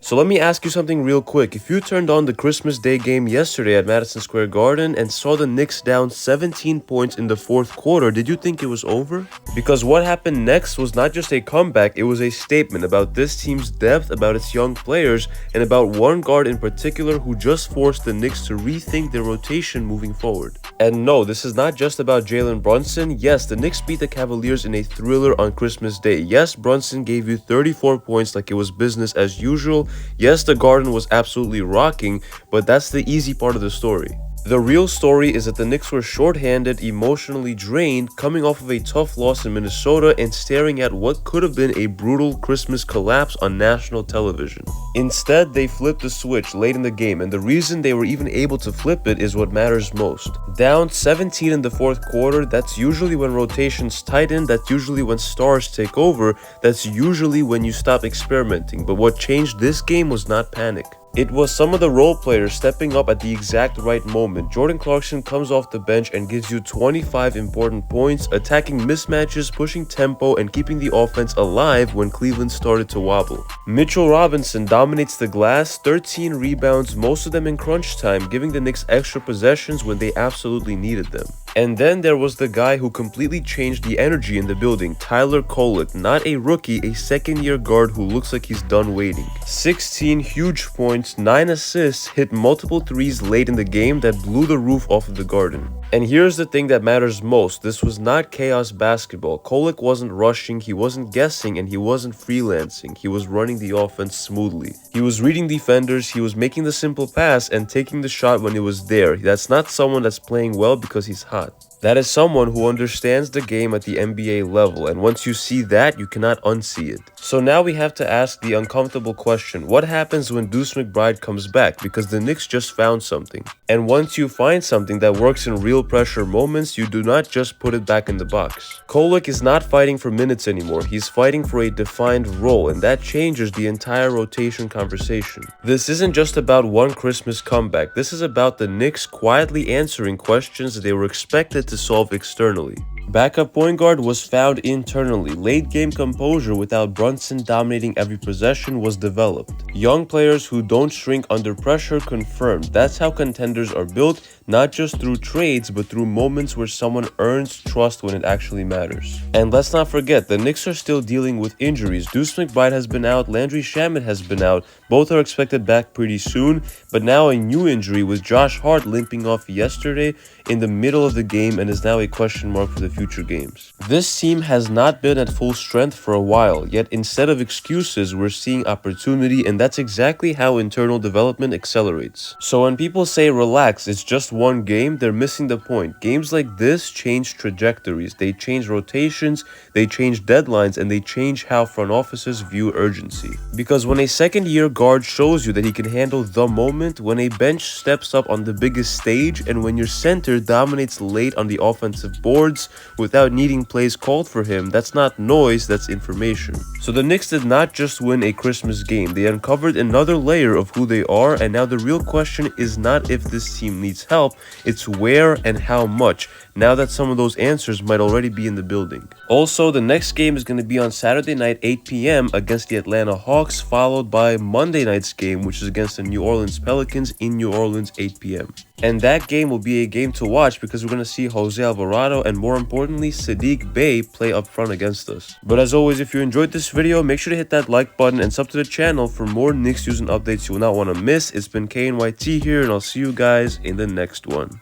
So let me ask you something real quick. If you turned on the Christmas Day game yesterday at Madison Square Garden and saw the Knicks down 17 points in the fourth quarter, did you think it was over? Because what happened next was not just a comeback, it was a statement about this team's depth, about its young players, and about one guard in particular who just forced the Knicks to rethink their rotation moving forward. And no, this is not just about Jalen Brunson. Yes, the Knicks beat the Cavaliers in a thriller on Christmas Day. Yes, Brunson gave you 34 points like it was business as usual. Yes, the Garden was absolutely rocking, but that's the easy part of the story. The real story is that the Knicks were shorthanded, emotionally drained, coming off of a tough loss in Minnesota and staring at what could have been a brutal Christmas collapse on national television. Instead, they flipped the switch late in the game, and the reason they were even able to flip it is what matters most. Down 17 in the fourth quarter, that's usually when rotations tighten, that's usually when stars take over, that's usually when you stop experimenting. But what changed this game was not panic. It was some of the role players stepping up at the exact right moment. Jordan Clarkson comes off the bench and gives you 25 important points, attacking mismatches, pushing tempo, and keeping the offense alive when Cleveland started to wobble. Mitchell Robinson dominates the glass, 13 rebounds, most of them in crunch time, giving the Knicks extra possessions when they absolutely needed them. And then there was the guy who completely changed the energy in the building, Tyler Kolek, not a rookie, a second-year guard who looks like he's done waiting. 16 huge points, 9 assists, hit multiple threes late in the game that blew the roof off of the Garden. And here's the thing that matters most, this was not chaos basketball. Kolek wasn't rushing, he wasn't guessing, and he wasn't freelancing. He was running the offense smoothly. He was reading defenders, he was making the simple pass and taking the shot when it was there. That's not someone that's playing well because he's hot. That is someone who understands the game at the NBA level, and once you see that, you cannot unsee it. So now we have to ask the uncomfortable question, what happens when Deuce McBride comes back? Because the Knicks just found something. And once you find something that works in real pressure moments, you do not just put it back in the box. Kolek is not fighting for minutes anymore, he's fighting for a defined role, and that changes the entire rotation conversation. This isn't just about one Christmas comeback, this is about the Knicks quietly answering questions that they were expected to solve externally. Backup point guard was found internally. Late game composure without Brunson dominating every possession was developed. Young players who don't shrink under pressure confirmed. That's how contenders are built, not just through trades, but through moments where someone earns trust when it actually matters. And let's not forget, the Knicks are still dealing with injuries. Deuce McBride has been out, Landry Shamet has been out. Both are expected back pretty soon, but now a new injury with Josh Hart limping off yesterday in the middle of the game and is now a question mark for the future games. This team has not been at full strength for a while, yet instead of excuses, we're seeing opportunity, and that's exactly how internal development accelerates. So when people say relax, it's just one game, they're missing the point. Games like this change trajectories, they change rotations, they change deadlines, and they change how front offices view urgency. Because when a second-year guard shows you that he can handle the moment, when a bench steps up on the biggest stage, and when your center dominates late on the offensive boards without needing plays called for him, that's not noise, that's information. So the Knicks did not just win a Christmas game, they uncovered another layer of who they are, and now the real question is not if this team needs help, it's where and how much, now that some of those answers might already be in the building. Also, the next game is going to be on Saturday night 8 p.m. against the Atlanta Hawks, followed by Monday night's game, which is against the New Orleans Pelicans in New Orleans 8 p.m. And that game will be a game to watch because we're going to see Jose Alvarado and, more importantly, Saddiq Bey play up front against us. But as always, if you enjoyed this video, make sure to hit that like button and sub to the channel for more Knicks news and updates you will not want to miss. It's been KNYT here, and I'll see you guys in the next one.